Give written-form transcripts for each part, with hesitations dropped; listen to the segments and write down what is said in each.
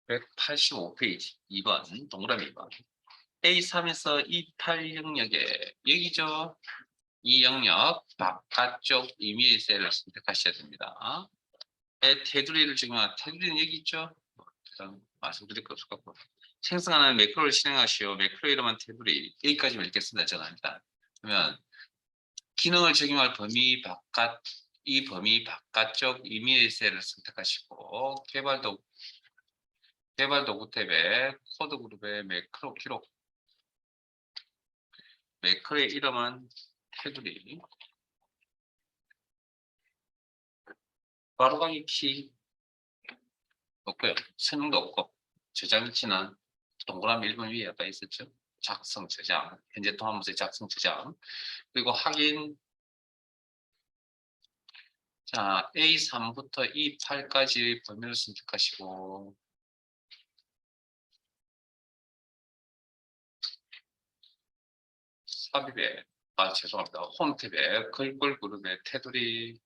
185페이지 2번 동그라미 2번 A3에서 28 영역에 여기죠. 이 영역 바깥쪽 임의의 셀을 선택하셔야 됩니다. 테두리를 적용한 테두리는 여기 있죠. 말씀드릴 거 없을 것 같고 생성하는 매크로를 실행하시오. 매크로 이름은 테두리 여기까지만 읽겠습니다. 전화입니다. 그러면 기능을 적용할 범위 바깥 이 범위 바깥쪽 임의의 셀을 선택하시고 개발 도구 탭에 코드 그룹의 매크로 기록 매크로의 이름은 테두리 바로가기 키 없고요. 설명도 없고 저장 위치는 동그라미 1번 위에 아까 있었죠. 작성 저장 현재 통합문서의 작성 저장 그리고 확인 자 A3부터 E8까지 범위를 선택하시고 삽입에 죄송합니다. 홈 탭에 글꼴 그룹의 테두리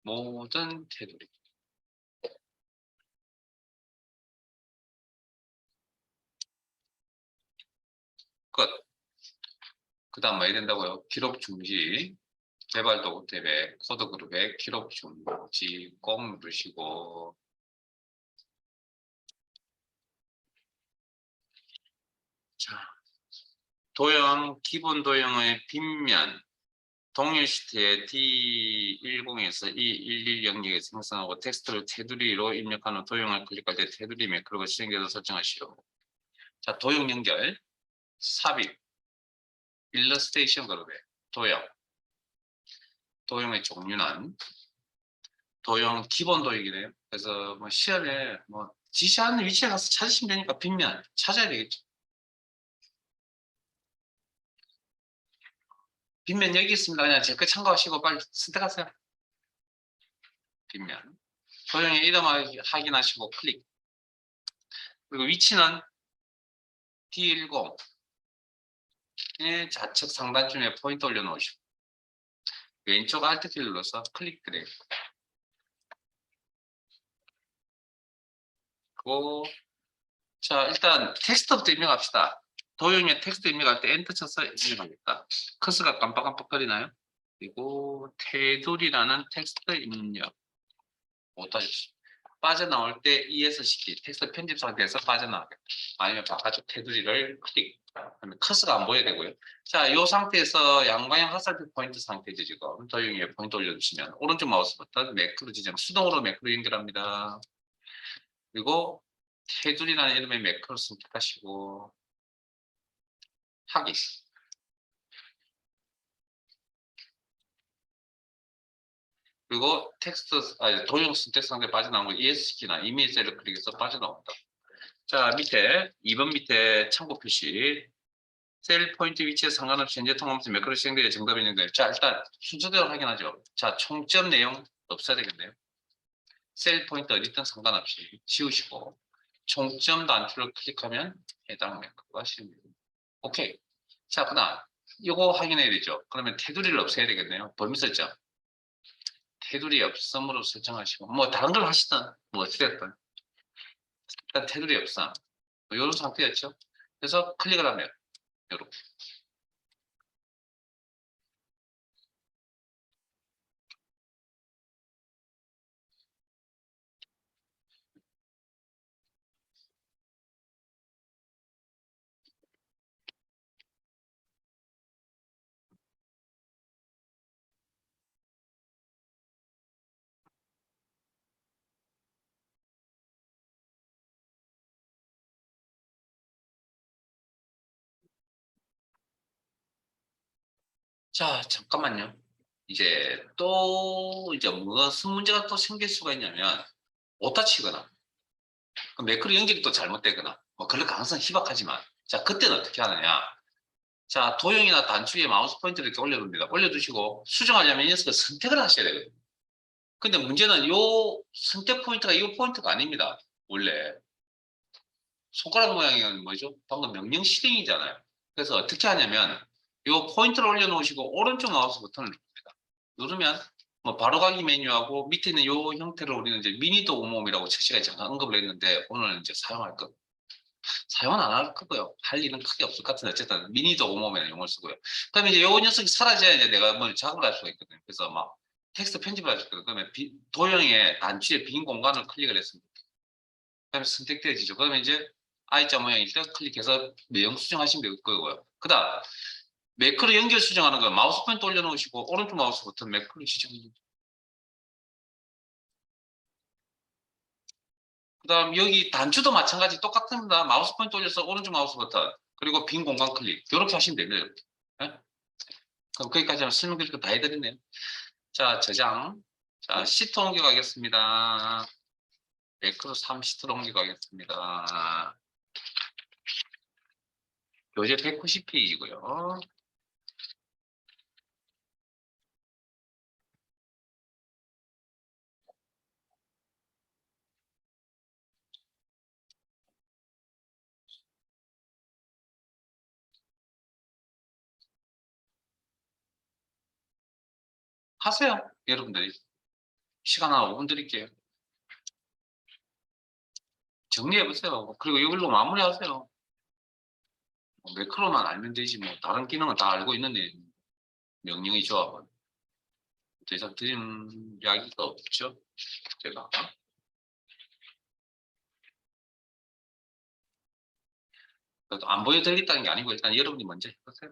모든 테두리 끝. 그 다음 뭐 해야 된다고요? 기록 중지 개발 도구 탭에 코드 그룹에 기록 중지 꼭 누르시고 자 도형 기본 도형의 빗면 동일 시트에 D10에서 E11 영역에 생성하고 텍스트를 테두리로 입력하는 도형을 클릭할 때 테두리 매크로가 실행되도록 설정하시오. 자 도형 연결 삽입 일러스트레이션 그룹에 도형의 종류는 도형 기본 도형이네요. 그래서 뭐 시험에 뭐 지시하는 위치에 가서 찾으시면 되니까 빗면 찾아야 되겠죠. 빗면 여기 있습니다. 그냥 제 거 참고하시고 빨리 선택하세요. 빗면 도형의 이름을 확인하시고 클릭 그리고 위치는 D10의 좌측 상단쯤에 포인트 올려놓으시고 왼쪽 Alt키를 눌러서 클릭 드래그 그리고 자 일단 텍스트부터 입력합시다. 도형의 텍스트 입력할 때 엔터 쳐서 입력합니다. 커서가 깜빡깜빡거리나요? 그리고 테두리라는 텍스트 입력 못하셨죠. 빠져나올 때 ESC키 텍스트 편집 상태에서 빠져나가겠다. 아니면 바깥쪽 테두리를 클릭 그러면 커서가 안 보여야 되고요. 자, 이 상태에서 양방향 화살표 포인트 상태죠. 지금 도형에 포인트 올려주시면 오른쪽 마우스 버튼 매크로 지정 수동으로 매크로 연결합니다. 그리고 테두리라는 이름의 매크로 선택하시고 확인 그리고 텍스트 도형 선택 상태 빠져나온 거 ESC키나 이미지 셀을 클릭해서 빠져나온다. 자 밑에 2번 밑에 참고 표시 셀 포인트 위치에 상관없이 현재 통합문서 매크로 시행되어 정답이 있는데 자 일단 순서대로 확인하죠. 자 총점 내용 없어야 되겠네요. 셀 포인트 어디든 상관없이 지우시고 총점 단추를 클릭하면 해당 매크로가 시행됩니다. 오케이. 자 그다음 이거 확인해야 되죠. 그러면 테두리를 없애야 되겠네요. 범위 설정 테두리 없음으로 설정하시고 뭐 다른 걸 하시든 뭐 어찌됐든 일단 테두리 없음 뭐 이런 상태였죠. 그래서 클릭을 하면 이렇게 자, 잠깐만요. 이제 무슨 문제가 또 생길 수가 있냐면, 오타 치거나, 매크로 연결이 또 잘못되거나, 뭐 그럴 가능성은 희박하지만, 자, 그때는 어떻게 하느냐. 자, 도형이나 단추에 마우스 포인트를 이렇게 올려둡니다. 올려두시고, 수정하려면 이 녀석을 선택을 하셔야 되거든요. 근데 문제는 요 선택 포인트가 이 포인트가 아닙니다. 원래. 손가락 모양은 뭐죠? 방금 명령 실행이잖아요. 그래서 어떻게 하냐면, 요 포인트를 올려놓으시고, 오른쪽 마우스 버튼을 누릅니다. 누르면 뭐 바로가기 메뉴하고 밑에 있는 요 형태를 우리는 이제 미니도 오몸이라고 첫 시간에 잠깐 언급을 했는데 오늘 이제 사용할 거. 사용은 안 할 거고요. 할 일은 크게 없을 것 같은데 어쨌든 미니도 오몸이라는 용어를 쓰고요. 그다음에 이제 요 녀석이 사라져야 이제 내가 뭐 작업을 할 수가 있거든요. 그래서 막 텍스트 편집을 할 수 있거든요. 그러면 도형의 단추의 빈 공간을 클릭을 했습니다. 그다음에 선택되어지죠. 그러면 이제 I자 모양일 때 클릭해서 내용 수정하시면 될 거고요. 그다음 매크로 연결 수정하는 거 마우스 포인트 올려놓으시고 오른쪽 마우스 버튼 매크로 수정입니다. 그다음 여기 단추도 마찬가지 똑같습니다. 마우스 포인트 올려서 오른쪽 마우스 버튼 그리고 빈 공간 클릭 이렇게 하시면 됩니다. 이렇게. 네? 그럼 거기까지 하면 설명드릴 거 다 해드렸네요. 자 저장. 자 시트 옮겨가겠습니다. 매크로 3 시트로 옮겨가겠습니다. 교재 190페이지고요. 하세요. 여러분들이. 시간 한 5분 드릴게요. 정리해보세요. 그리고 이걸로 마무리하세요. 매크로만 알면 되지 뭐 다른 기능은 다 알고 있는데 명령의 조합은 더 이상 드린 이야기가 없죠. 제가 그래도 안 보여드리겠다는 게 아니고 일단 여러분이 먼저 해보세요.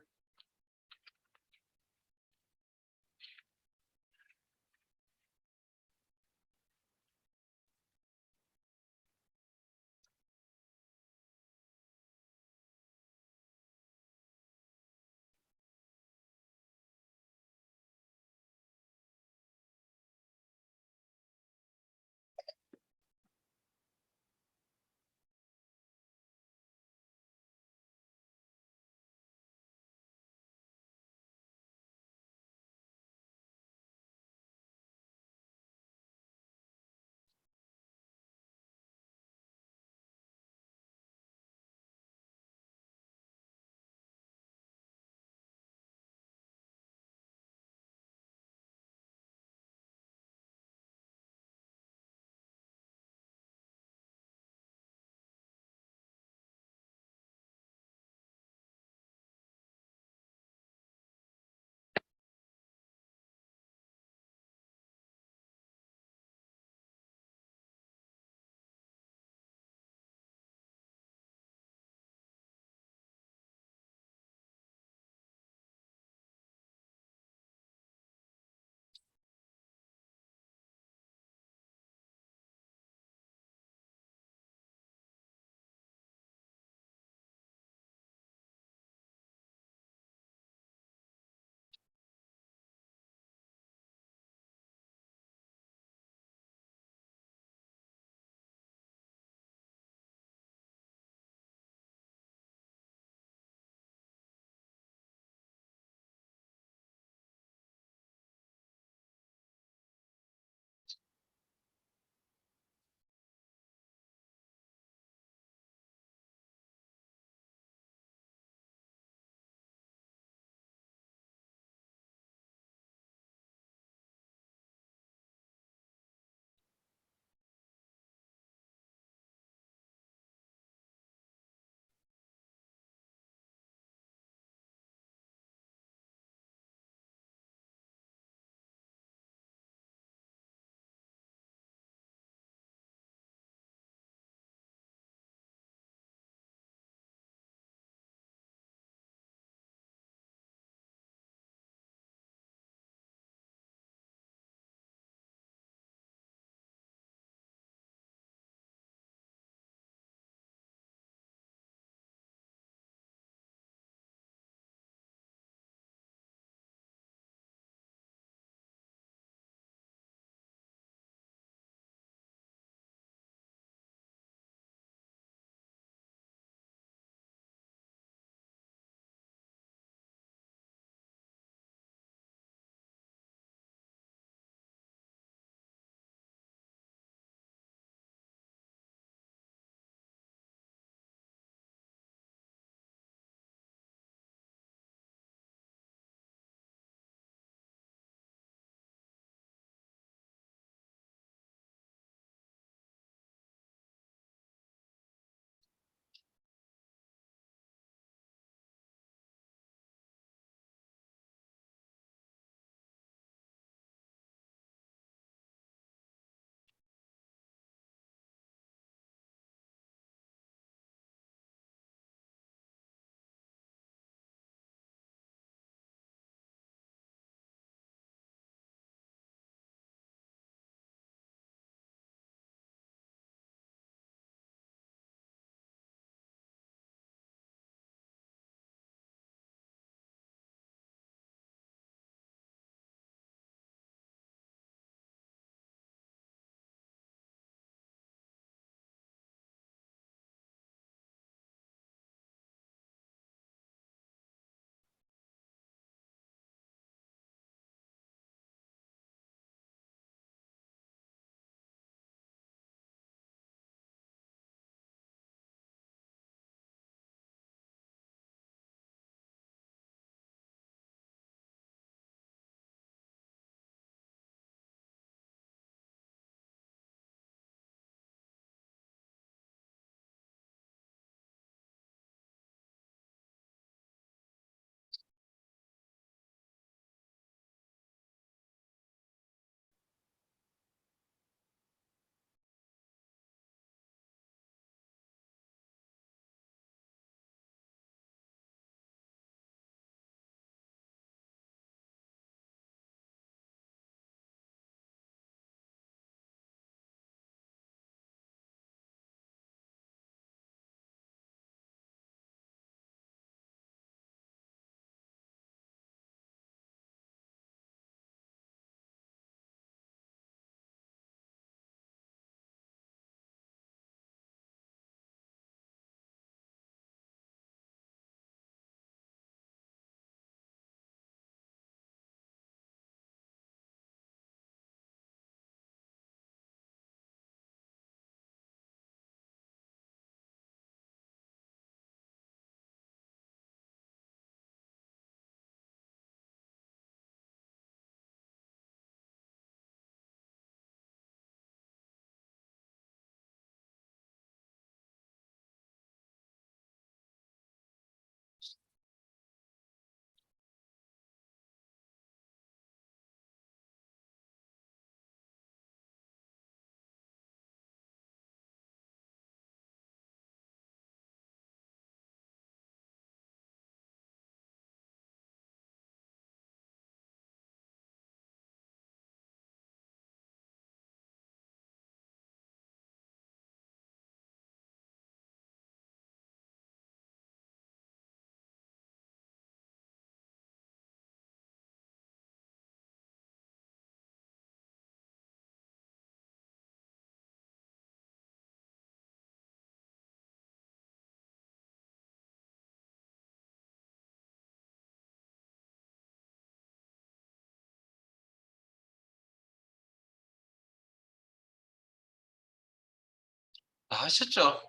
다 하셨죠?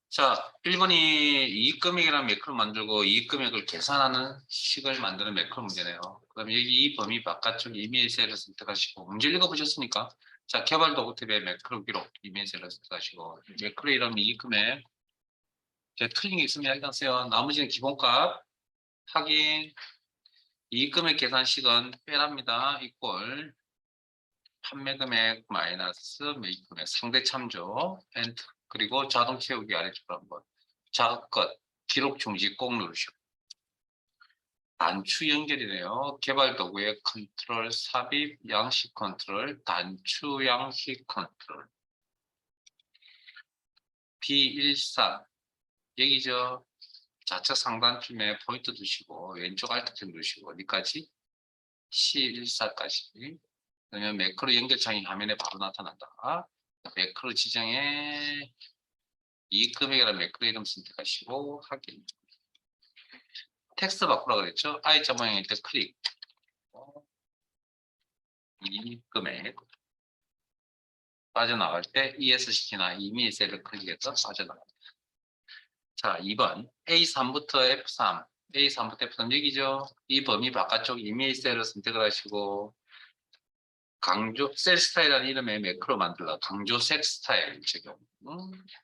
자, 1번이 이익금액이라는 매크로 만들고 이익금액을 계산하는 식을 만드는 매크로 문제네요. 그럼 여기 이 범위 바깥쪽 이메일 셀을 선택하시고 문제 읽어보셨으니까 자, 개발 도구 탭에 매크로 기록 이메일 셀을 선택하시고 매크로 이름 이익금액 제가 틀린 게 있으면 이야기하세요. 나머지는 기본값 확인 이익금액 계산식은 빼랍니다. 이꼴 판매금액 마이너스 매입금액 상대 참조 엔터 그리고 자동 채우기 아래쪽으로 한번 작업 것 기록 중지 꼭 누르시고 단추 연결이네요. 개발 도구의 컨트롤 삽입 양식 컨트롤 단추 양식 컨트롤 B13 여기죠. 좌측 상단쯤에 포인트 두시고 왼쪽 알트 누르시고 어디까지? C14까지 그러면 매크로 연결창이 화면에 바로 나타난다. 매크로 지정에 이익금액이라는 매크로 이름 선택하시고 확인. 텍스트 바꾸라 그랬죠? I자 모양일 때 클릭. 이익금액 빠져나갈 때 ESC나 이미 셀을 클릭해서 빠져나갑니다. 자, 2번 A3부터 F3 A3부터 F3 여기죠? 이 범위 바깥쪽 이메일 셀을 선택을 하시고 강조 셀 스타일이라는 이름의 매크로 만들라 강조 셀 스타일 적용.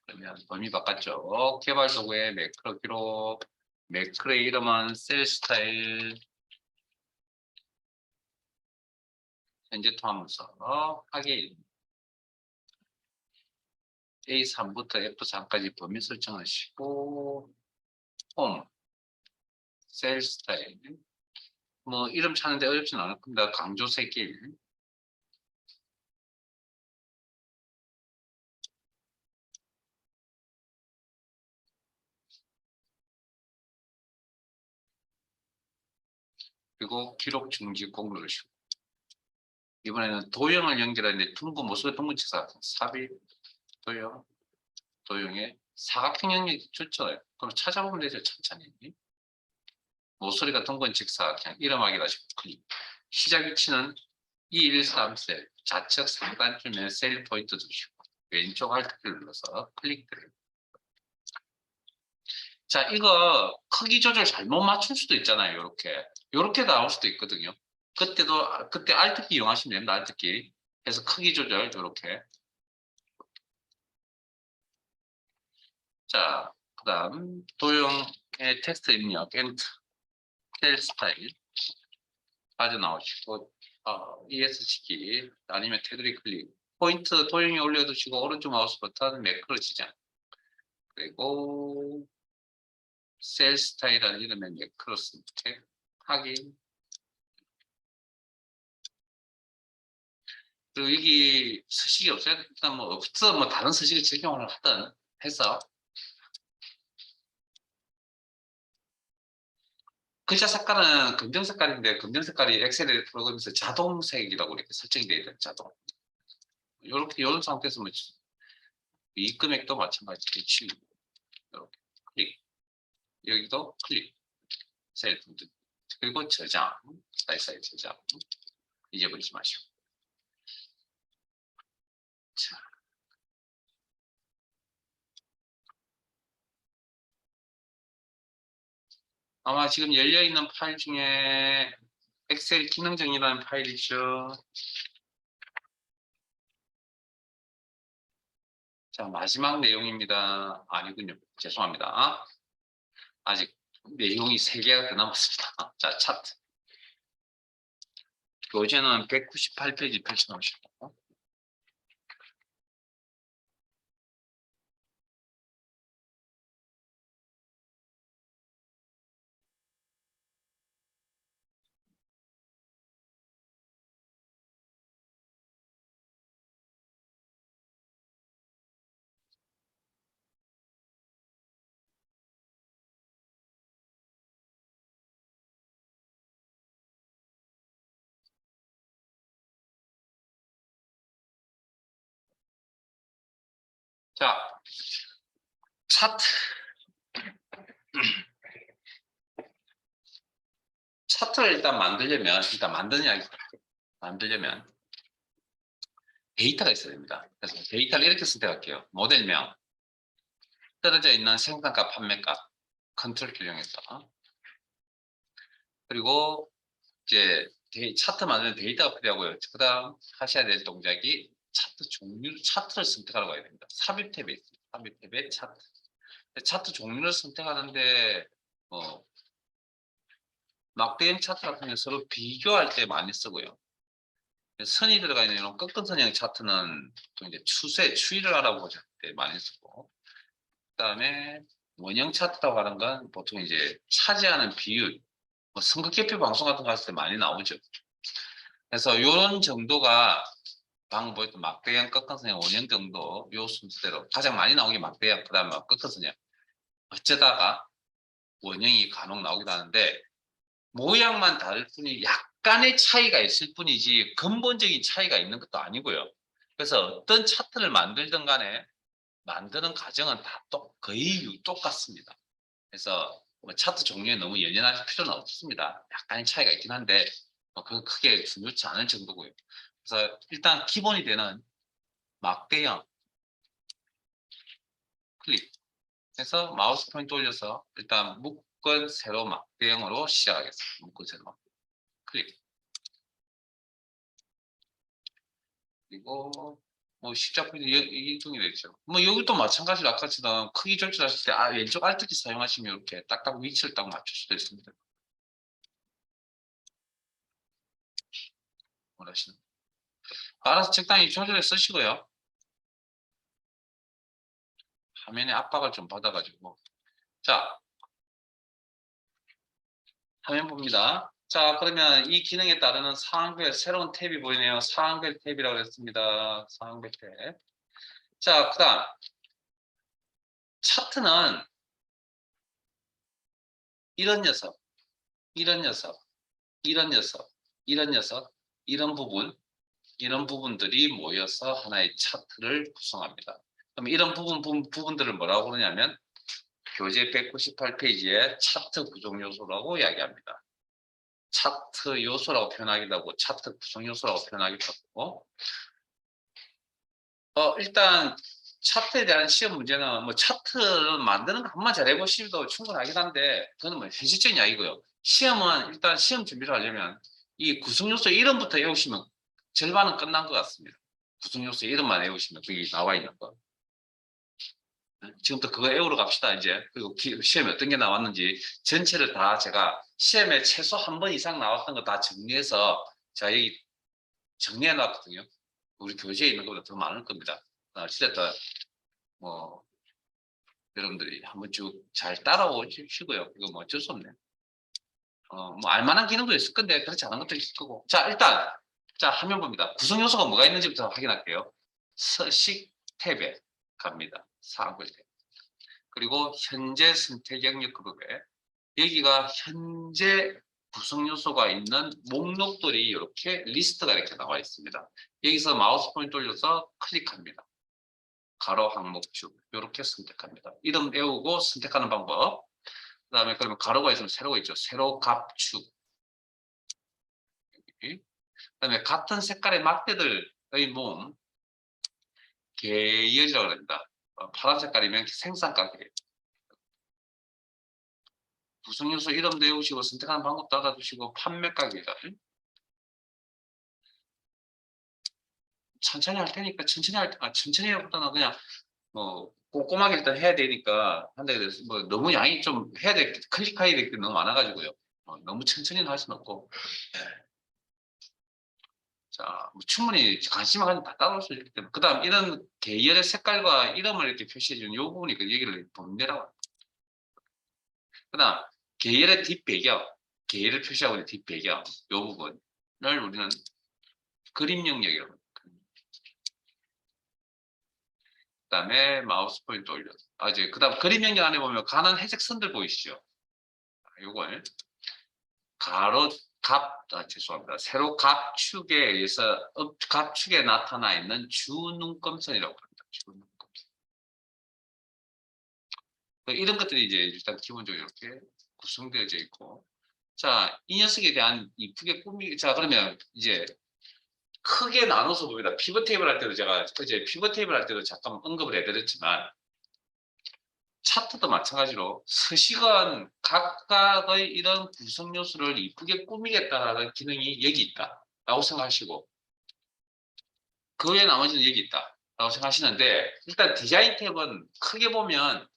그러면 범위 바깥쪽 개발 도구의 매크로 기록 매크로의 이름은 셀 스타일 현재 통화문서 확인 A3부터 F3까지 범위 설정하시고 홈 셀 스타일 뭐 이름 찾는데 어렵진 않을 겁니다. 강조 새길 그리고 기록 중지 꼭 누르시고 이번에는 도형을 연결하는데 둥근 모습의 둥근 직사 삽입 도형 도형에 사각형 영역이 좋죠. 그럼 찾아보면 되죠. 천천히 모서리가 둥근 직사각형 이름하기 다시 클릭 시작 위치는 213셀 좌측 상단쯤에 셀 포인트 두시고 왼쪽 알트키를 눌러서 클릭 드래그 자 이거 크기 조절 잘못 맞출 수도 있잖아요. 이렇게 나올 수도 있거든요. 그때 Alt키 이용하시면 됩니다. Alt키 해서 크기 조절 이렇게 자 그다음 도형의 텍스트 입력 엔트 셀 스타일 빠져나오시고 ESC키 아니면 테두리 클릭 포인트 도형에 올려두시고 오른쪽 마우스 버튼 매크로 지정 그리고 셀 스타일이라는 이름의 매크로 선택 확인 그리고 여기 서식이 없어요. 일단 뭐 없어 뭐 다른 서식을 적용을 하든 해서 글자 색깔은 검정 색깔인데 검정 색깔이 엑셀 프로그램에서 자동색이라고 이렇게 설정이 되어 있는 자동. 이렇게 이런 상태에서 뭐 이 금액도 마찬가지 치우고 이렇게 클릭 여기도 클릭 셀 분들 그리고 저장 사이사이 저장 잊어버리지 마시고 자. 아마 지금 열려있는 파일 중에 엑셀 기능 정리라는 파일이죠. 자, 마지막 내용입니다. 아니군요. 죄송합니다. 아직 내용이 3개가 더 남았습니다. 자, 차트. 교재는 198페이지 펼쳐놓으시고. 자, 차트. 차트를 일단 만들려면, 일단 만드는 이야기 만들려면 데이터가 있어야 됩니다. 그래서 데이터를 이렇게 선택할게요. 모델명, 떨어져 있는 생산가, 판매가 컨트롤 이용해서. 그리고 이제 차트 만드는 데이터가 필요하고요. 그다음 하셔야 될 동작이 차트 종류, 차트를 선택하라고 해야 됩니다. 삽입 탭에 있습니다. 삽입 탭에 차트. 차트 종류를 선택하는데 막대형 차트 같은 경우는 서로 비교할 때 많이 쓰고요. 선이 들어가 있는 이런 꺾은선형 차트는 또 이제 추이를 알아보실 때 많이 쓰고, 그다음에 원형 차트라고 하는 건 보통 이제 차지하는 비율, 선거개표 방송 같은 거 했을 때 많이 나오죠. 그래서 이런 정도가 방금 보였던 막대형, 꺾은선형, 원형 정도 요 순서대로 가장 많이 나오는 게 막대형, 그다음에 꺾은선형. 어쩌다가 원형이 간혹 나오기도 하는데 모양만 다를 뿐이 약간의 차이가 있을 뿐이지 근본적인 차이가 있는 것도 아니고요. 그래서 어떤 차트를 만들든 간에 만드는 과정은 다 거의 똑같습니다. 그래서 뭐 차트 종류에 너무 연연할 필요는 없습니다. 약간의 차이가 있긴 한데 그 크게 중요치 않을 정도고요. 그래서 일단 기본이 되는 막대형 클릭해서 마우스 포인트 올려서 일단 묶은 세로 막대형으로 시작하겠습니다. 묶은 세로 막대형 클릭. 그리고 뭐 십자포인트 이동이 되죠. 뭐 여기도 마찬가지로 아까처럼 크기 조절하실 때 왼쪽 알트키 사용하시면 이렇게 딱딱 위치를 딱 맞출 수도 있습니다. 원하시는 알아서 적당히 조절해 쓰시고요. 화면에 압박을 좀 받아가지고 자 화면 봅니다. 자 그러면 이 기능에 따르는 상황별 새로운 탭이 보이네요. 상황별 탭이라고 했습니다. 상황별 탭. 자 그다음 차트는 이런 녀석, 이런 녀석, 이런 녀석, 이런 녀석, 이런 부분들이 모여서 하나의 차트를 구성합니다. 그럼 이런 부분들을 뭐라고 그러냐면 교재 198페이지에 차트 구성 요소라고 이야기합니다. 차트 요소라고 표현하기도 하고 차트 구성 요소라고 표현하기도 하고 일단 차트에 대한 시험 문제는 뭐 차트를 만드는 거 한번 잘 해보시도 충분하긴 한데 그건 뭐 현실적인 이야기고요. 시험은 일단 시험 준비를 하려면 이 구성 요소 이름부터 외우시면 절반은 끝난 것 같습니다. 구성 요소 이름만 외우시면 거기 나와 있는 거. 지금부터 그거 외우러 갑시다 이제. 그리고 시험에 어떤 게 나왔는지 전체를 다 제가 시험에 최소 한 번 이상 나왔던 거 다 정리해서 제가 여기 정리해 놨거든요. 우리 교재에 있는 것보다 더 많을 겁니다. 진짜 뭐 여러분들이 한번 쭉 잘 따라오시고요. 이거 뭐 어쩔 수 없네. 뭐 알만한 기능도 있을 건데 그렇지 않은 것도 있을 거고. 자 일단 자 화면 봅니다. 구성 요소가 뭐가 있는지부터 확인할게요. 서식 탭에 갑니다. 사항별 탭. 그리고 현재 선택 영역 그룹에 여기가 현재 구성 요소가 있는 목록들이 이렇게 리스트가 이렇게 나와 있습니다. 여기서 마우스 포인트 돌려서 클릭합니다. 가로 항목축 이렇게 선택합니다. 이름 외우고 선택하는 방법. 그다음에 그러면 가로가 있으면 세로가 있죠. 세로 갑축. 그다음에 같은 색깔의 막대들의 모음 계열이라고 합니다. 파란 색깔이면 생산가 계열. 구성 요소 이름 외우시고 선택하는 방법도 알아두시고 판매가 계열. 천천히 할 테니까 천천히 하기보다는 그냥 뭐 꼼꼼하게 일단 해야 되니까 한데 뭐 너무 양이 좀 해야 될 클릭해야 될 게 너무 많아가지고요. 너무 천천히는 할 수는 없고. 자, 뭐 충분히 관심을 가지면 다 따라올 수 있기 때문에. 그 다음, 이런 계열의 색깔과 이름을 이렇게 표시해주는 이 부분이 그 얘기를 본대라고 합니다. 그 다음, 계열의 뒷배경, 계열을 표시하고 있는 뒷배경, 이 부분을 우리는 그림 영역이라고 합니다. 그 다음에 마우스 포인트 올려서. 이제 그 다음 그림 영역 안에 보면 가는 회색 선들 보이시죠? 요걸 가로 죄송합니다. 세로 갑축에 의해서 갑축에 나타나 있는 주눈금선이라고 합니다. 주눈금선. 이런 것들이 이제 일단 기본적으로 이렇게 구성되어져 있고, 자, 이 녀석에 대한 이쁘게 자, 그러면 이제 크게 나눠서 봅니다. 피벗 테이블 할 때도 제가 어제 피벗 테이블 할 때도 잠깐 언급을 해드렸지만, 차트도 마찬가지로 서식은 각각의 이런 구성 요소를 이쁘게 꾸미겠다라는 기능이 여기 있다라고 생각하시고 그 외에 나머지는 여기 있다라고 생각하시는데 일단 디자인 탭은 크게 보면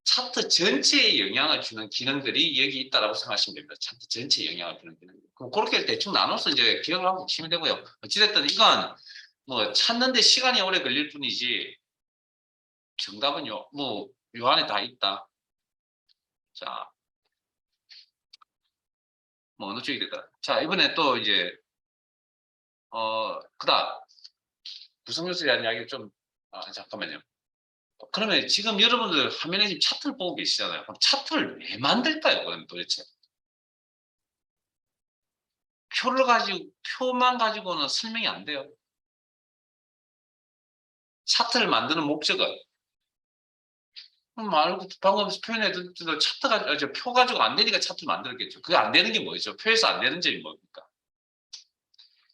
차트 전체에 영향을 주는 기능들이 여기 있다라고 생각하시면 됩니다. 차트 전체에 영향을 주는 기능. 그럼 그렇게 대충 나눠서 이제 기억을 하고 계시면 되고요. 어찌됐든 이건 뭐 찾는데 시간이 오래 걸릴 뿐이지 정답은요. 뭐 요 안에 다 있다. 자, 뭐 어느 쪽이 될까? 자, 이번에 또 이제 그다음 구성요소에 대한 이야기를 좀 잠깐만요. 그러면 지금 여러분들 화면에 지금 차트를 보고 계시잖아요. 그럼 차트를 왜 만들까요? 그럼 도대체 표만 가지고는 설명이 안 돼요. 차트를 만드는 목적은 말고 방금 표현해도 차트가 표 가지고 안 되니까 차트를 만들었겠죠. 그게 안 되는 게 뭐죠? 표에서 안 되는 점이 뭡니까?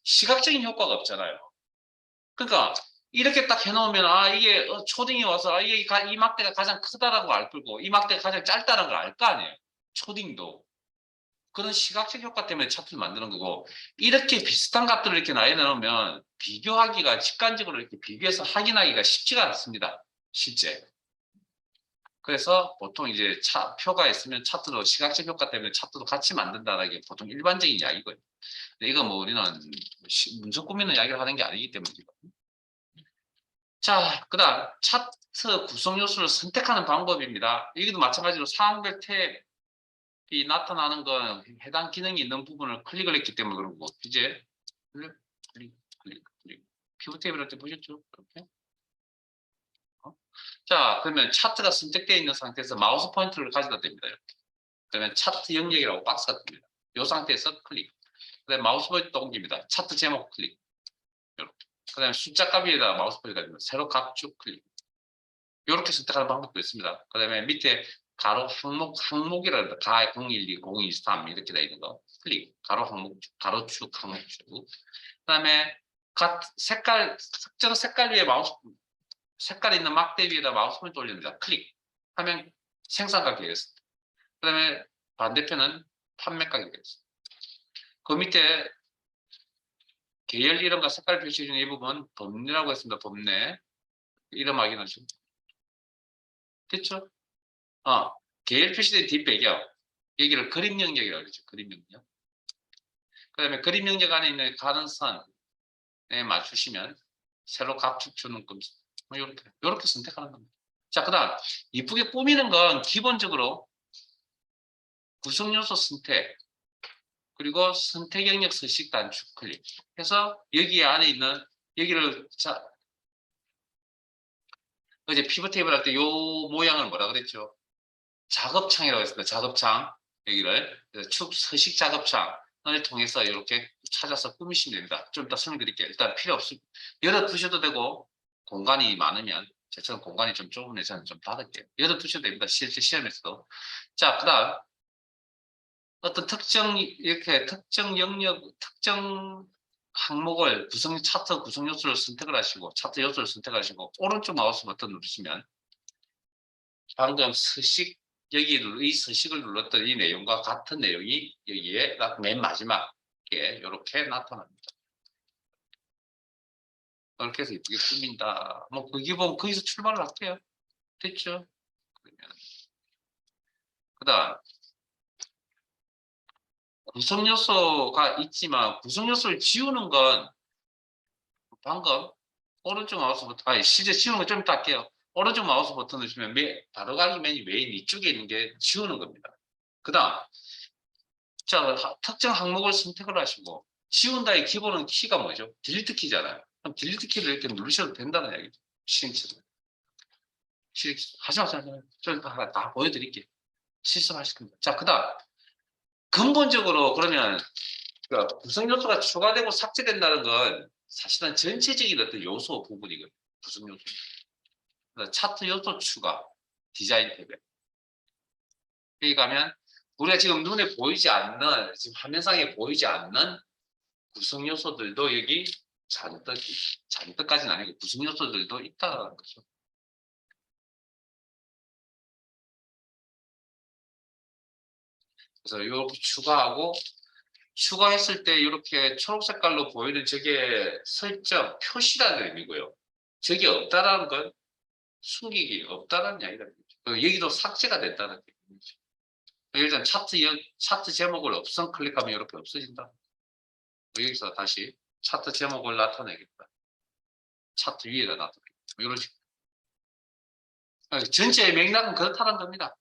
시각적인 효과가 없잖아요. 그러니까 이렇게 딱 해놓으면 이게 초딩이 와서 이게 이 막대가 가장 크다라고 알 거고 이 막대가 가장 짧다는 걸 알 거 아니에요. 초딩도 그런 시각적 효과 때문에 차트를 만드는 거고 이렇게 비슷한 값들을 이렇게 나열해놓으면 비교하기가 직관적으로 이렇게 비교해서 확인하기가 쉽지가 않습니다. 실제. 그래서 보통 이제 표가 있으면 차트도 시각적 효과 때문에 차트도 같이 만든다는 게 보통 일반적인 이야기고요. 이거 뭐 우리는 문서 꾸미는 이야기를 하는 게 아니기 때문에. 자, 그 다음 차트 구성 요소를 선택하는 방법입니다. 여기도 마찬가지로 사항별 탭이 나타나는 건 해당 기능이 있는 부분을 클릭을 했기 때문에 그런 거고 이제 클릭 피벗 탭이랄 때 보셨죠? 그렇게. 자, 그러면 차트가 선택되어 있는 상태에서 마우스 포인터를 가져다 댑니다. 이렇게. 그러면 차트 영역이라고 박스가 뜹니다. 이 상태에서 클릭. 그 다음에 마우스 포인터 옮깁니다. 차트 제목 클릭. 이렇게. 그 다음에 숫자 값 위에다 마우스 포인터 가집니다. 세로 값쭉 클릭. 이렇게 선택하는 방법도 있습니다. 그 다음에 밑에 가로 항목이라 가 012, 023 이렇게 돼 있는 거 클릭. 가로 항목, 가로축, 항목축. 그 다음에 색깔, 특정 색깔 위에 색깔 있는 막대 위에다 마우스 포인터 올립니다. 클릭. 하면 생산 가격이 되겠습니다. 그 다음에 반대편은 판매 가격이 되겠습니다. 그 밑에 계열 이름과 색깔 표시 중에 이 부분 범례라고 했습니다. 범례. 이름 확인하시고. 됐죠? 계열 표시된 뒷배경. 여기를 그림 영역이라고 그러죠. 그림 영역. 그 다음에 그림 영역 안에 있는 가는 선에 맞추시면 세로 값축 주는 금 이렇게 선택하는 겁니다. 자, 그 다음 이쁘게 꾸미는 건 기본적으로 구성 요소 선택 그리고 선택 영역 서식 단축 클릭 해서 여기 안에 있는 여기를 어제 피벗 테이블 할 때 요 모양을 뭐라 그랬죠? 작업창이라고 했습니다. 작업창 여기를 축 서식 작업창을 통해서 이렇게 찾아서 꾸미시면 됩니다. 좀 이따 설명드릴게요. 일단 필요 없으면 열어두셔도 되고 공간이 많으면 제처럼 공간이 좀 좁은 회사는 좀 닫을게요. 열어두셔도 됩니다. 실제 시험에서도. 자, 그 다음 어떤 특정 영역, 특정 항목을 차트 구성 요소를 선택을 하시고 차트 요소를 선택하시고 오른쪽 마우스 버튼 누르시면 방금 이 서식을 눌렀던 이 내용과 같은 내용이 여기에 맨 마지막에 이렇게 나타납니다. 이렇게 해서 이쁘게 꾸민다. 뭐 그 기본 거기서 출발을 할게요. 됐죠? 그러면 그다음 구성 요소가 있지만 구성 요소를 지우는 건 방금 오른쪽 마우스 버튼, 실제 지우는 거 좀 이따 할게요. 오른쪽 마우스 버튼 누르시면 바로 가기 맨이 메인 위쪽에 있는 게 지우는 겁니다. 그 다음, 자, 특정 항목을 선택을 하시고, 지운다의 기본은 키가 뭐죠? 딜리트 키잖아요. 그럼 딜리트 키를 이렇게 누르셔도 된다는 이야기죠. 실행치로. 하지 마세요. 다 보여드릴게요. 실습하실 겁니다. 자, 그 다음, 근본적으로 그러면 구성 요소가 추가되고 삭제된다는 건 사실은 전체적인 어떤 요소 부분이거든요. 구성 요소. 차트 요소 추가, 디자인 탭에. 여기 가면 우리가 지금 눈에 보이지 않는, 지금 화면상에 보이지 않는 구성 요소들도 여기 잔뜩까지는 아니고 구성 요소들도 있다는 거죠. 그래서 이렇게 추가하고 추가했을 때 이렇게 초록 색깔로 보이는 저게 설정 표시라는 의미고요. 저게 없다라는 건 숨기기 없다라는 이야기다. 여기도 삭제가 됐다는 얘기죠. 일단 차트 제목을 없선 클릭하면 이렇게 없어진다. 여기서 다시 차트 제목을 나타내겠다. 차트 위에다 나타내겠다. 이런 식으로. 전체의 맥락은 그렇다는 겁니다.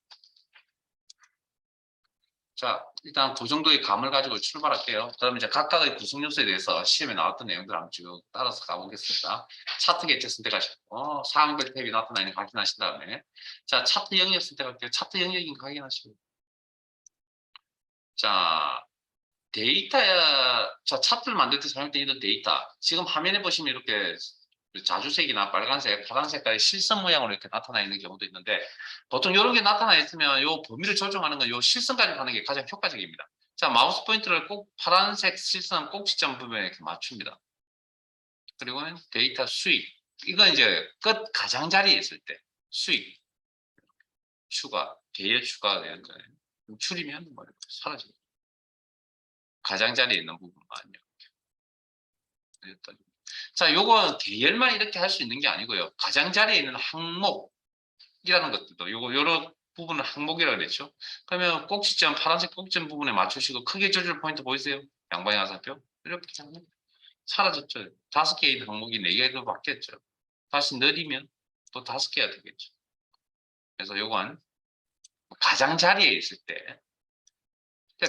자, 일단 그 정도의 감을 가지고 출발할게요. 그럼 이제 각각의 구성 요소에 대해서 시험에 나왔던 내용들 한번 쭉 따라서 가보겠습니다. 차트 객체 선택하시고, 사항별 탭이 나타나는 거 확인하신 다음에, 자, 차트 영역 선택할게요. 차트 영역인 거 확인하시고. 자, 자, 차트를 만들 때 사용된 이런 데이터. 지금 화면에 보시면 이렇게 자주색이나 빨간색, 파란 색깔의 실선 모양으로 이렇게 나타나 있는 경우도 있는데 보통 이런 게 나타나 있으면 요 범위를 조정하는 건 요 실선까지 가는 게 가장 효과적입니다. 자, 마우스 포인트를 꼭 파란색 실선 꼭지점 부분에 이렇게 맞춥니다. 그리고는 데이터 수익. 이건 이제 끝 가장자리에 있을 때 수익, 추가, 계열 추가가 되는 거예요. 줄이면 뭐 사라집니다. 가장자리에 있는 부분만요. 자, 요건 계열만 이렇게 할 수 있는 게 아니고요. 가장자리에 있는 항목이라는 것들도 요런 부분을 항목이라고 그랬죠. 그러면 꼭지점, 파란색 꼭지점 부분에 맞추시고 크게 조절 포인트 보이세요? 양방향 화살표. 이렇게 하면 사라졌죠. 5개의 있는 항목이 4개로 바뀌었죠. 다시 느리면 또 5개가 되겠죠. 그래서 요건 가장자리에 있을 때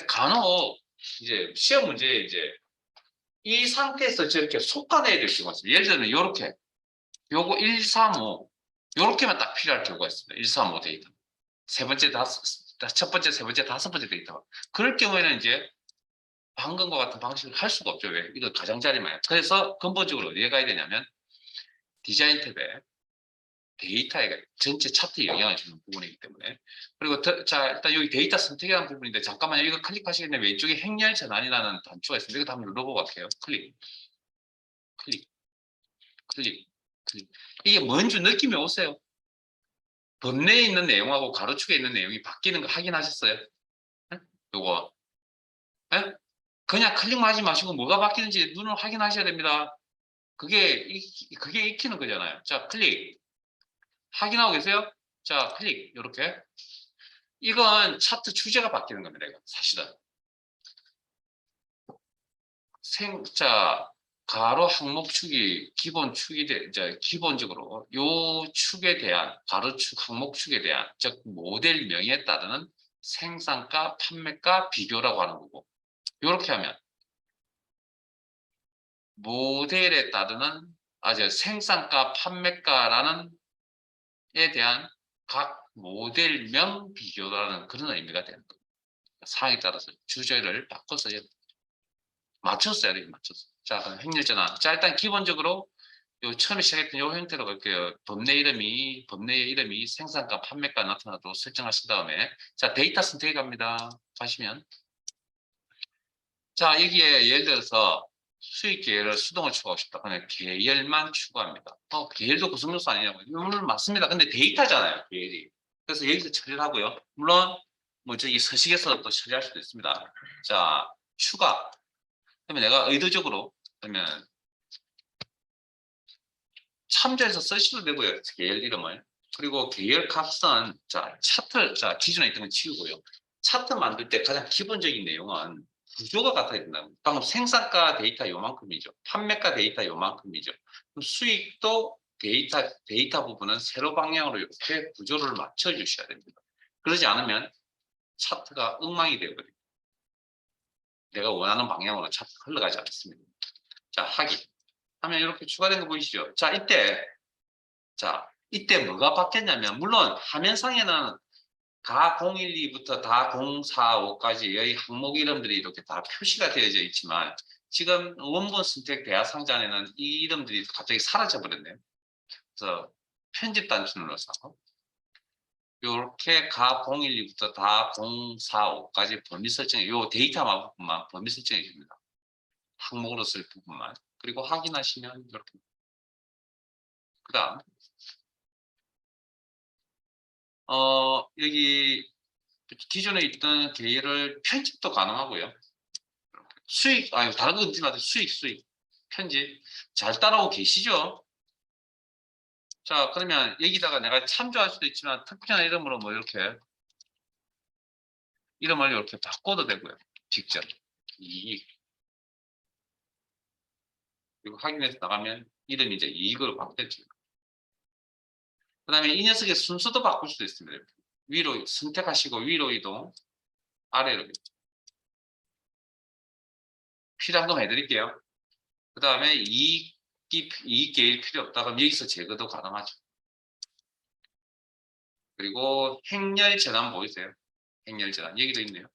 간혹 이제 시험 문제에 이제 이 상태에서 저렇게 속아내야 될 경우가 있습니다. 예를 들면 이렇게 요거 135 요렇게만 딱 필요할 경우가 있습니다. 135 데이터. 첫 번째, 세 번째, 다섯 번째 데이터. 그럴 경우에는 이제 방금과 같은 방식을 할 수가 없죠. 왜? 이거 가장자리만. 그래서 근본적으로 어디에 가야 되냐면 디자인 탭에 데이터에 전체 차트에 영향을 주는 부분이기 때문에 그리고 자 일단 여기 데이터 선택이라는 부분인데 잠깐만요. 이거 클릭하시겠네. 왼쪽에 행렬 전환이라는 단추가 있습니다. 이거 한번 눌러보고 갈게요. 클릭, 클릭, 클릭, 클릭. 이게 뭔지 느낌이 오세요? 범내에 있는 내용하고 가로축에 있는 내용이 바뀌는 거 확인하셨어요? 네? 요거 네? 그냥 클릭만 하지 마시고 뭐가 바뀌는지 눈으로 확인하셔야 됩니다. 그게 익히는 거잖아요. 자, 클릭 확인하고 계세요? 자, 클릭 이렇게 이건 차트 주제가 바뀌는 겁니다. 이거 사실은 자 가로 항목 축이 기본 축이 이제 기본적으로 요 축에 대한 가로축 항목 축에 대한 즉 모델명에 따르는 생산가 판매가 비교라고 하는 거고 이렇게 하면 모델에 따르는 생산가 판매가라는 에 대한 각 모델명 비교라는 그런 의미가 되는 거예요. 상황에 따라서 주제를 바꿔서 맞췄어야 돼요. 맞췄어. 자, 그럼 행렬전환. 자, 일단 기본적으로 요 처음에 시작했던 요 형태로 갈게요. 범내의 이름이 생산가, 판매가 나타나도록 설정하신 다음에 자, 데이터 선택해 갑니다. 가시면 자, 여기에 예를 들어서 수익 계열을 수동을 추가하고 싶다. 그냥 계열만 추가합니다. 계열도 구성 요소 아니냐고. 물론 맞습니다. 근데 데이터잖아요, 계열이. 그래서 여기서 처리를 하고요. 물론 뭐 저기 서식에서 또 처리할 수도 있습니다. 자, 추가. 그러면 내가 의도적으로 그러면 참조해서 쓰셔도 되고요. 계열 이름을. 그리고 계열 값은 자 기존에 있던 건 치우고요. 차트 만들 때 가장 기본적인 내용은 구조가 같아야 된다. 방금 생산가 데이터 요만큼이죠. 판매가 데이터 요만큼이죠. 그럼 수익도 데이터 부분은 세로 방향으로 이렇게 구조를 맞춰 주셔야 됩니다. 그러지 않으면 차트가 엉망이 되어버립니다. 내가 원하는 방향으로 차트가 흘러가지 않습니다. 자, 확인. 하면 이렇게 추가된 거 보이시죠? 이때 뭐가 바뀌었냐면, 물론 화면상에는 가 012부터 다 045까지의 항목 이름들이 이렇게 다 표시가 되어져 있지만, 지금 원본 선택 대화 상자에는 이 이름들이 갑자기 사라져 버렸네요. 그래서 편집 단추 눌러서 이렇게 가 012부터 다 045까지 범위 설정해, 요 데이터만 부분만 범위 설정해 줍니다. 항목으로 쓸 부분만. 그리고 확인하시면 이렇게. 그 다음, 여기 기존에 있던 계열을 편집도 가능하고요. 수익, 아니 다른 거 없지만 수익 편집 잘 따라오고 계시죠? 자, 그러면 여기다가 내가 참조할 수도 있지만 특별한 이름으로 뭐 이렇게 이름을 이렇게 바꿔도 되고요. 직접 이익 그리고 확인해서 나가면 이름이 이제 이익으로 바뀌었죠. 그 다음에 이 녀석의 순서도 바꿀 수도 있습니다. 위로 선택하시고 위로 이동, 아래로 이동. 필요한 거 해드릴게요. 그 다음에 이익 계획 필요 없다 그럼 여기서 제거도 가능하죠. 그리고 행렬 전환 보이세요? 행렬 전환 여기도 있네요.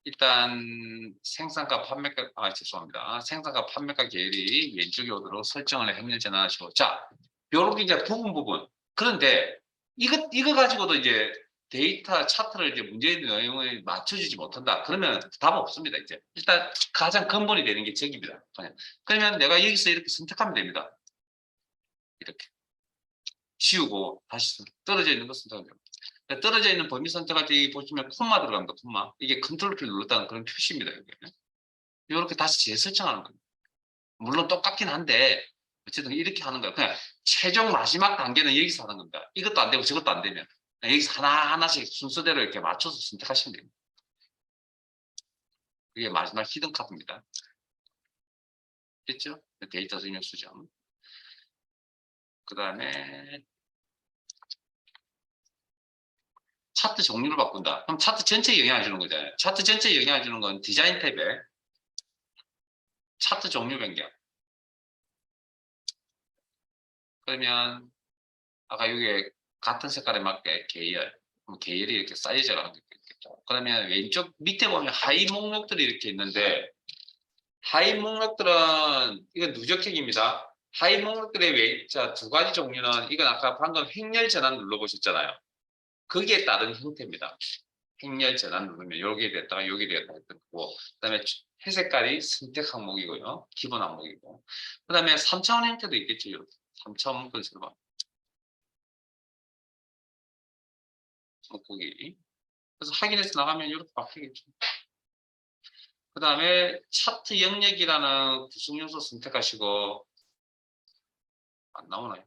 일단 생산과 판매가 죄송합니다. 생산과 판매가 계열이 왼쪽에 오도록 설정을 해 행렬 전환하시고 자, 요렇게 이제 부분 그런데 이거 가지고도 이제 데이터 차트를 이제 문제의 내용을 맞춰주지 못한다. 그러면 답 없습니다. 이제 일단 가장 근본이 되는 게 저기입니다. 그러면 내가 여기서 이렇게 선택하면 됩니다. 이렇게 지우고 다시 떨어져 있는 거 선택하면 됩니다. 떨어져 있는 범위 선택할 때 보시면 콤마 들어갑니다. 콤마. 이게 컨트롤 키를 눌렀다는 그런 표시입니다. 이게. 이렇게 다시 재설정하는 겁니다. 물론 똑같긴 한데 어쨌든 이렇게 하는 거예요. 그냥 최종 마지막 단계는 여기서 하는 겁니다. 이것도 안 되고 저것도 안 되면 여기서 하나하나씩 순서대로 이렇게 맞춰서 선택하시면 됩니다. 이게 마지막 히든 카드입니다. 됐죠? 데이터 설명 수정. 그 다음에 차트 종류를 바꾼다. 그럼 차트 전체에 영향을 주는 거잖아요. 차트 전체에 영향을 주는 건 디자인 탭에 차트 종류 변경. 그러면 아까 여기에 같은 색깔에 맞게 계열. 그럼 계열이 이렇게 사이즈가 있겠죠. 그러면 왼쪽 밑에 보면 하위 목록들이 이렇게 있는데 하위 목록들은 이건 누적형입니다. 하위 목록들의 두 가지 종류는 이건 아까 방금 행렬 전환 눌러보셨잖아요. 거기에 따른 형태입니다. 행렬 전환 누르면 여기에 됐다가 여기에 됐다가 했던 거고 그다음에 회색깔이 선택 항목이고요. 기본 항목이고 그다음에 3차원 형태도 있겠죠. 3차원 컨셉은 목보기 그래서 확인해서 나가면 이렇게 바뀌겠죠. 그 다음에 차트 영역이라는 구성 요소 선택하시고 안 나오나요?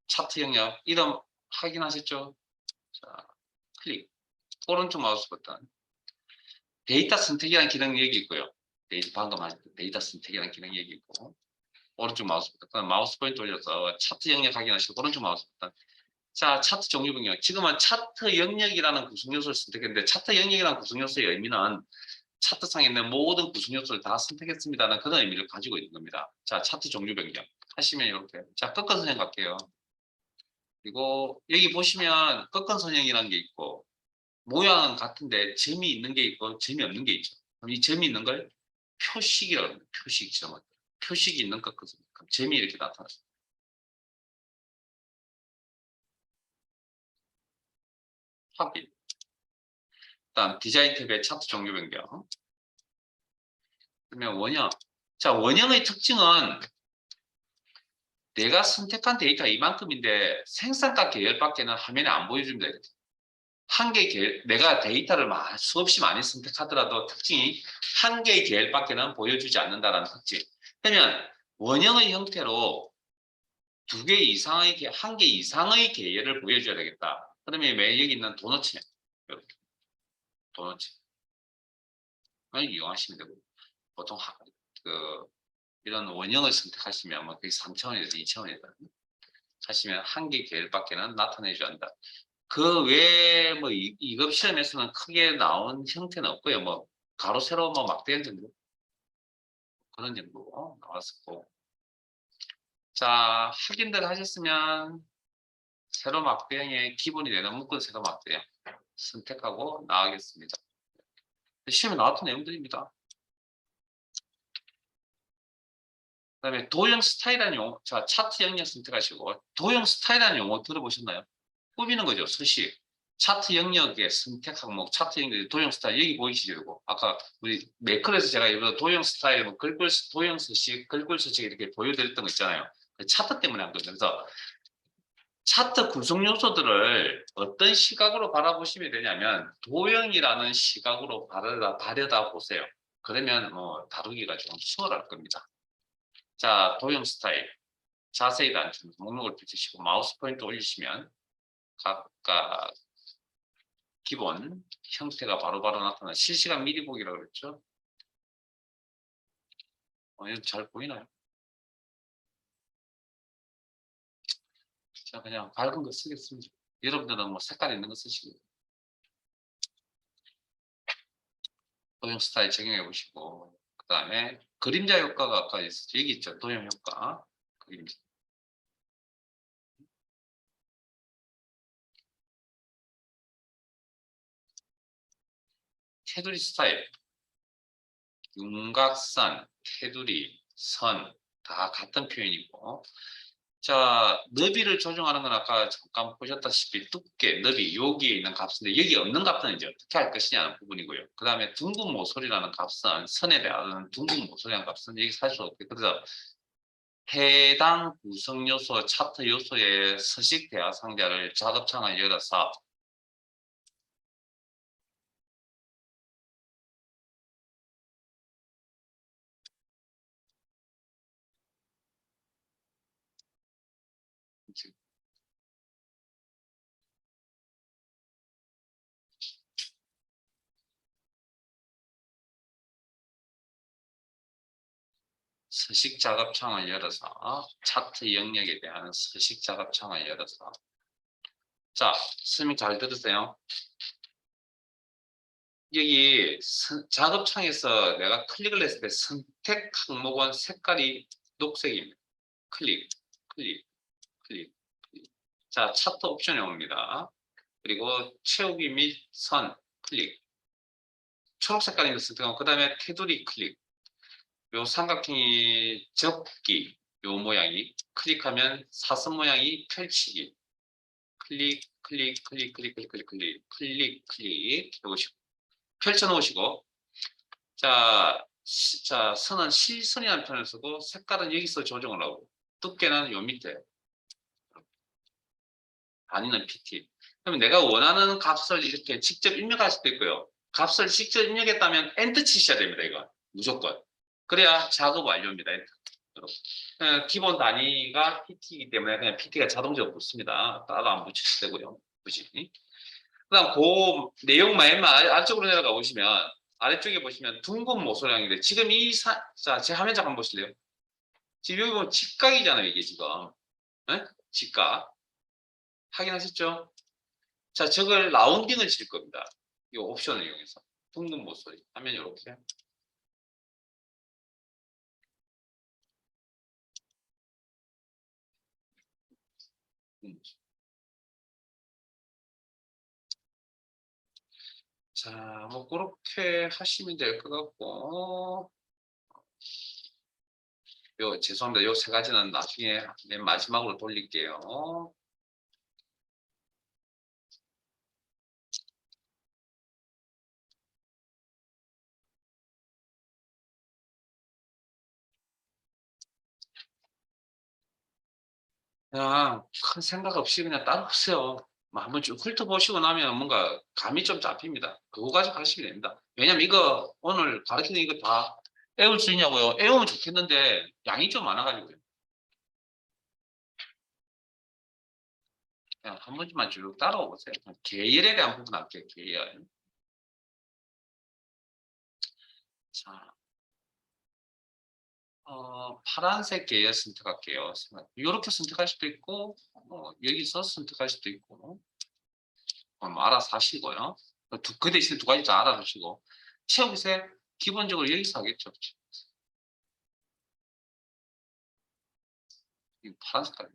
차트 영역 이름 확인하셨죠? 자, 클릭 오른쪽 마우스 버튼 데이터 선택이라는 기능이 여기 있고요. 방금 하신 데이터 선택이라는 기능이 여기 있고 오른쪽 마우스 버튼 마우스 포인트 올려서 차트 영역 확인하시고 오른쪽 마우스 버튼 자 차트 종류 변경 지금은 차트 영역이라는 구성 요소를 선택했는데 차트 영역이라는 구성 요소의 의미는 차트상에 있는 모든 구성 요소를 다 선택했습니다는 그런 의미를 가지고 있는 겁니다. 자, 차트 종류 변경 하시면 이렇게 자, 꺾은 선형 갈게요. 그리고 여기 보시면 꺾은 선형이라는 게 있고 모양은 같은데 점이 있는 게 있고 점이 없는 게 있죠. 그럼 이 점이 있는 걸 표식이라고 합니다. 표식점. 표식이 있는 꺾은 선형. 그럼 점이 이렇게 나타났습니다. 확인. 다음 디자인 탭의 차트 종류 변경. 그러면 원형. 자, 원형의 특징은 내가 선택한 데이터가 이만큼인데 생산가 계열밖에는 화면에 안 보여줍니다. 한 개의 계열, 내가 데이터를 수없이 많이 선택하더라도 특징이 한 개의 계열밖에는 보여주지 않는다는 특징. 그러면 원형의 형태로 한 개 이상의 계열을 보여줘야 되겠다. 그러면 여기 있는 도너츠네. 이렇게 도너츠. 이용하시면 되고 보통 이런 원형을 선택하시면 뭐 그게 3차원이든 2차원이든 하시면 한 개 계열밖에는 나타내지 않는다. 그 외에 뭐 이급 시험에서는 크게 나온 형태는 없고요. 뭐 가로 세로 뭐 막대형 정도 그런 정도 나왔었고. 자 확인들 하셨으면 세로 막대형의 기본이 되는 묶은 세로 막대형 선택하고 나가겠습니다. 시험에 나왔던 내용들입니다. 그다음에 도형 스타일이라는 용어, 자 차트 영역 선택하시고 도형 스타일이라는 용어 들어보셨나요? 꾸미는 거죠, 서식. 차트 영역의 선택 항목, 차트 영역 도형 스타일 여기 보이시죠? 이거 아까 우리 매크로에서 제가 이거 도형 스타일, 뭐 도형 서식, 글꼴 서식 이렇게 보여드렸던 거 있잖아요. 차트 때문에 한 거죠. 그래서 차트 구성 요소들을 어떤 시각으로 바라보시면 되냐면 도형이라는 시각으로 바라다 보세요. 그러면 뭐 다루기가 좀 수월할 겁니다. 자, 도형 스타일. 자세히 단추 목록을 펼치시고 마우스 포인트 올리시면 각각 기본 형태가 바로바로 나타나는 실시간 미리 보기라고 그랬죠. 이거 잘 보이나요? 자, 그냥 밝은 거 쓰겠습니다. 여러분들은 뭐 색깔 있는 거 쓰시고 도형 스타일 적용해 보시고 그 다음에 그림자 효과가 아까 있었죠. 여기 있죠. 도형 효과 그림자. 테두리 스타일 윤곽선, 테두리, 선 다 같은 표현이고 자, 너비를 조정하는 건 아까 잠깐 보셨다시피 두께, 너비, 여기에 있는 값인데 여기 없는 값은 이제 어떻게 할 것이냐는 부분이고요. 그 다음에 둥근 모서리라는 값은 선에 대한 둥근 모서리라는 값은 여기 사실 어떻게 그래서 해당 구성 요소, 차트 요소의 서식 대화 상자를 작업창을 열어서 서식 작업창을 열어서 차트 영역에 대한 서식 작업창을 열어서 자, 설명 잘 들으세요. 여기 작업창에서 내가 클릭을 했을 때 선택 항목은 색깔이 녹색입니다. 클릭, 클릭, 클릭, 클릭. 자, 차트 옵션에 옵니다. 그리고 채우기 및 선, 클릭. 초록 색깔인 걸 선택하고 그 다음에 테두리 클릭. 요 삼각형이 접기, 요 모양이 클릭하면 사선 모양이 펼치기. 클릭, 클릭, 클릭, 클릭, 클릭, 클릭, 클릭, 클릭, 클릭 해보시고 펼쳐 놓으시고 자, 선은 실선이라는 표현을 쓰고 색깔은 여기서 조정을 하고 두께는 요 밑에 아니면 PT. 그러면 내가 원하는 값을 이렇게 직접 입력할 수도 있고요. 값을 직접 입력했다면 엔터 치셔야 됩니다. 이거 무조건. 그래야 작업 완료입니다. 엔터. 기본 단위가 PT이기 때문에 그냥 PT가 자동적으로 붙습니다. 따로 안 붙이셔도 되고요. 굳이. 그다음 그 내용 말만 아래쪽으로 내려가 보시면 아래쪽에 보시면 둥근 모서리인데 지금 자, 제 화면 잠깐 보실래요? 지금 여기 보면 직각이잖아요, 이게 지금. 네? 직각. 확인하셨죠? 자, 저걸 라운딩을 칠 겁니다. 이 옵션을 이용해서. 둥근 모서리. 화면 이렇게. 자, 뭐 그렇게 하시면 될 것 같고 죄송합니다. 요 세 가지는 나중에 맨 마지막으로 돌릴게요. 그냥 큰 생각 없이 그냥 따로 보세요. 뭐 한번 쭉 훑어보시고 나면 뭔가 감이 좀 잡힙니다. 그거 가지고 하시면 됩니다. 왜냐면 이거 오늘 가르치는 이거 다 애울 수 있냐고요? 애우면 좋겠는데 양이 좀 많아가지고요. 그냥 한 번쯤만 쭉 따라와 보세요. 계열에 대한 부분 할게요. 계열. 자, 파란색 계열 선택할게요. 이렇게 선택할 수도 있고, 여기서 선택할 수도 있고, 뭐 알아서 하시고요. 그 대신 두 가지 다 알아두시고, 채우기색 기본적으로 여기서 하겠죠. 이 파란 색깔.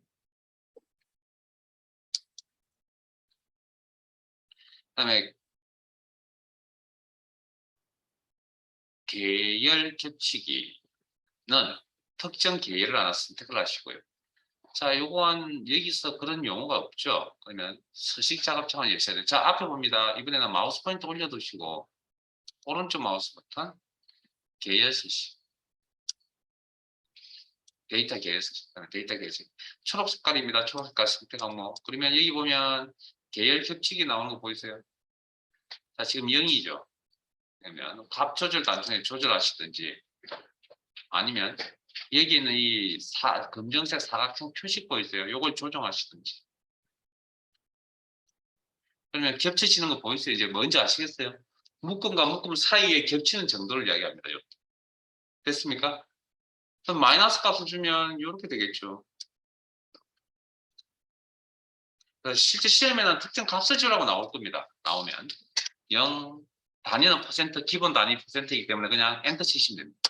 그다음에 계열 겹치기는 특정 계열을 하나 선택을 하시고요. 자, 요건 여기서 그런 용어가 없죠. 그러면 서식 작업창을 여셔야 돼요. 자, 앞에 봅니다. 이번에는 마우스 포인트 올려두시고 오른쪽 마우스 버튼 계열 서식. 데이터 계열, 데이터 계열. 초록 색깔입니다. 초록 색깔 선택 항목. 그러면 여기 보면 계열 겹치기 나오는 거 보이세요? 자, 지금 0이죠. 그러면 값 조절 단순히 조절하시든지 아니면 여기 있는 이 검정색 사각형 표시 보이세요? 요걸 조정하시든지. 그러면 겹치시는 거 보이세요? 이제 뭔지 아시겠어요? 묶음과 묶음 사이에 겹치는 정도를 이야기합니다. 됐습니까? 그럼 마이너스 값을 주면 이렇게 되겠죠. 실제 시험에는 특정 값을 주라고 나올 겁니다. 나오면 0, 단위는 퍼센트, 기본 단위 퍼센트이기 때문에 그냥 엔터 치시면 됩니다.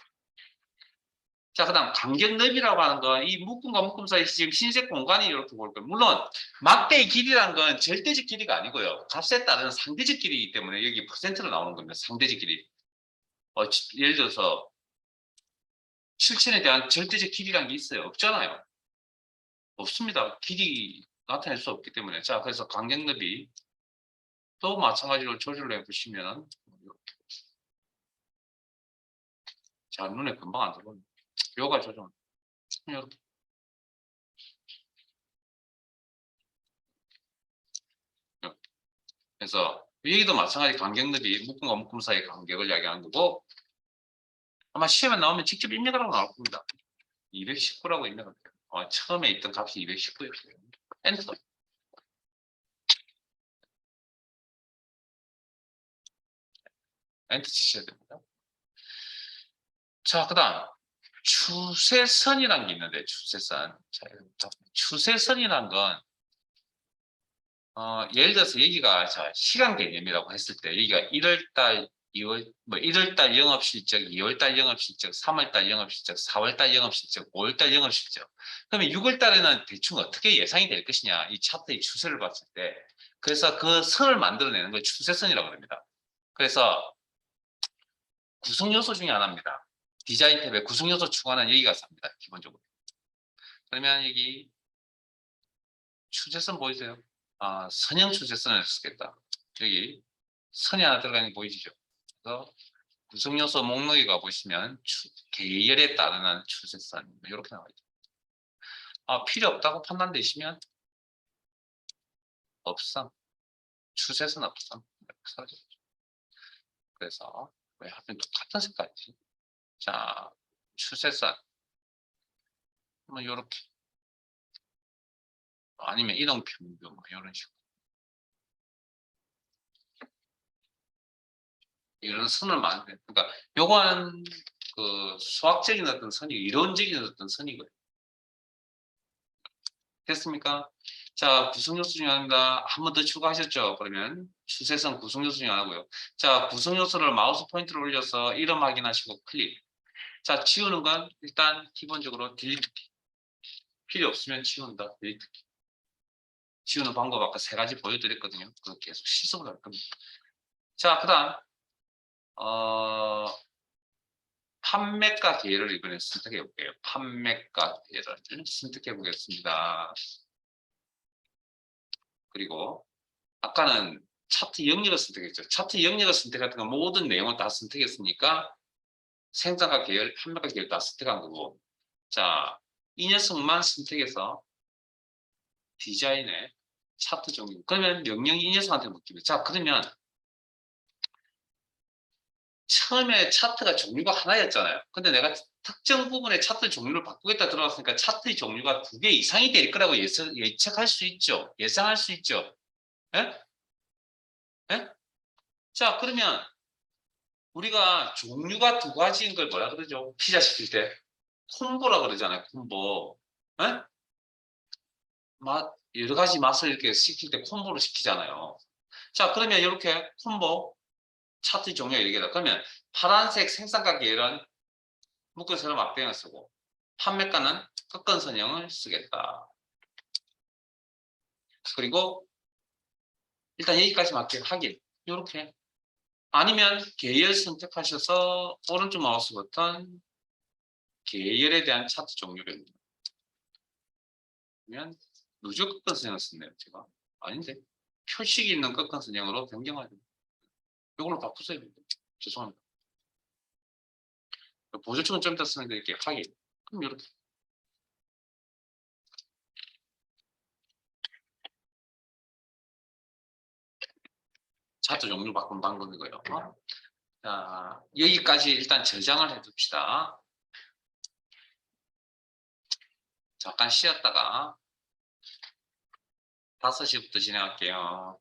자, 그 다음 간격 너비라고 하는 건 이 묶음과 묶음 사이 지금 흰색 공간이 이렇게 보일 거예요. 물론 막대의 길이라는 건 절대적 길이가 아니고요. 값에 따른 상대적 길이이기 때문에 여기 퍼센트로 나오는 겁니다. 상대적 길이. 예를 들어서 실천에 대한 절대적 길이라는 게 있어요? 없잖아요. 없습니다. 길이 나타낼 수 없기 때문에. 자, 그래서 간격 너비 또 마찬가지로 조절을 해보시면 자, 눈에 금방 안 들어오네. 요가 조정. 이렇게. 그래서 여기도 마찬가지 간격 너비 묶음과 묶음 사이 간격을 이야기하는 거고 아마 시험에 나오면 직접 입력하라고 나올 겁니다. 219라고 입력을 해요. 처음에 있던 값이 219였어요. 엔터. 엔터 치셔야 됩니다. 자, 그 다음 추세선이라는 게 있는데 추세선. 자, 추세선이란 건 예를 들어서 여기가 시간 개념이라고 했을 때 여기가 1월달, 2월, 뭐 1월달 영업실적, 2월달 영업실적, 3월달 영업실적, 4월달 영업실적, 5월달 영업실적. 그러면 6월달에는 대충 어떻게 예상이 될 것이냐 이 차트의 추세를 봤을 때 그래서 그 선을 만들어내는 걸 추세선이라고 합니다. 그래서 구성 요소 중에 하나입니다. 디자인 탭에 구성 요소 추가는 여기가 삽니다. 기본적으로. 그러면 여기 추세선 보이세요? 선형 추세선을 쓰겠다. 여기 선이 하나 들어가는 게 보이시죠? 그래서 구성 요소 목록에 가보시면 계열에 따르는 추세선 이렇게 나와 있죠. 필요 없다고 판단되시면 없음. 추세선 없음. 그래서 왜 하필 똑같은 색깔이지? 자, 추세선 뭐 이렇게 아니면 이동평균 뭐 이런 식으로 이런 선을 만들. 그러니까 요건 그 수학적인 어떤 선이 이론적인 어떤 선이거든요. 됐습니까? 자, 구성요소 중에 하나입니다. 한 번 더 추가하셨죠? 그러면 추세선 구성요소 중에 하나고요. 자, 구성요소를 마우스 포인트를 올려서 이름 확인하시고 클릭. 자, 지우는 건 일단 기본적으로 딜리트 키. 필요 없으면 지운다. 딜리트 키. 지우는 방법 아까 3가지 보여드렸거든요. 그거 계속 시속을 할 겁니다. 자, 그 다음 판매가 계열을 이번에 선택해 볼게요. 판매가 계열을 선택해 보겠습니다. 그리고 아까는 차트 영역을 선택했죠. 차트 영역을 선택했던 건 모든 내용을 다 선택했으니까 생산과 계열, 판매가 계열 다 선택한 거고 자, 이 녀석만 선택해서 디자인에 차트 종류 그러면 명령이 이 녀석한테 묶입니다. 자, 그러면 처음에 차트가 종류가 하나였잖아요. 근데 내가 특정 부분의 차트 종류를 바꾸겠다 들어갔으니까 차트의 종류가 2개 이상이 될 거라고 예측할 수 있죠. 예상할 수 있죠. 예? 예? 자, 그러면 우리가 종류가 2가지인 걸 뭐라 그러죠? 피자 시킬 때 콤보라 그러잖아요. 콤보. 예? 여러 가지 맛을 이렇게 시킬 때 콤보로 시키잖아요. 자, 그러면 이렇게 콤보 차트 종류가 이렇게 다. 그러면 파란색 생산가 계열은 묶은선을 막대형을 쓰고 판매가는 끝건선형을 쓰겠다. 그리고 일단 여기까지 맞게 확인. 이렇게 아니면 계열 선택하셔서 오른쪽 마우스 버튼 계열에 대한 차트 종류를 그러면 누적 끝건선형을 썼네요. 제가 아닌데 표식이 있는 끝건선형으로 변경하죠. 이걸로 바꾸세요. 죄송합니다. 보조축은 좀 이따 쓰는데 이렇게 확인. 그럼 이렇게 차트 종류 바꾸는 방법이고요. 자, 여기까지 일단 저장을 해둡시다. 잠깐 쉬었다가 5시부터 진행할게요.